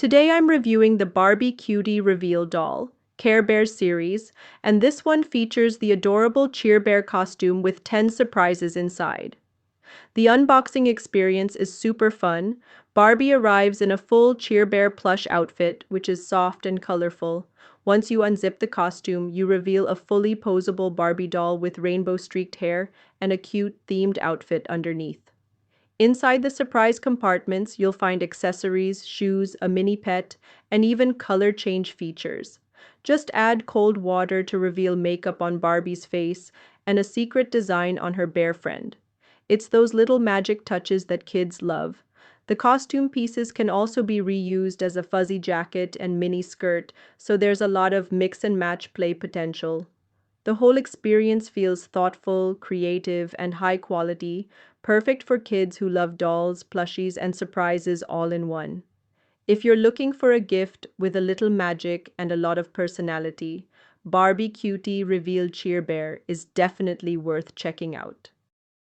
Today I'm reviewing the Barbie Cutie Reveal doll, Care Bears series, and this one features the adorable Cheer Bear costume with 10 surprises inside. The unboxing experience is super fun. Barbie arrives in a full Cheer Bear plush outfit, which is soft and colorful. Once you unzip the costume, you reveal a fully poseable Barbie doll with rainbow streaked hair and a cute themed outfit underneath. Inside the surprise compartments, you'll find accessories, shoes, a mini pet, and even color change features. Just add cold water to reveal makeup on Barbie's face and a secret design on her bear friend. It's those little magic touches that kids love. The costume pieces can also be reused as a fuzzy jacket and mini skirt, so there's a lot of mix and match play potential. The whole experience feels thoughtful, creative, and high quality, perfect for kids who love dolls, plushies, and surprises all in one. If you're looking for a gift with a little magic and a lot of personality, Barbie Cutie Reveal Cheer Bear is definitely worth checking out.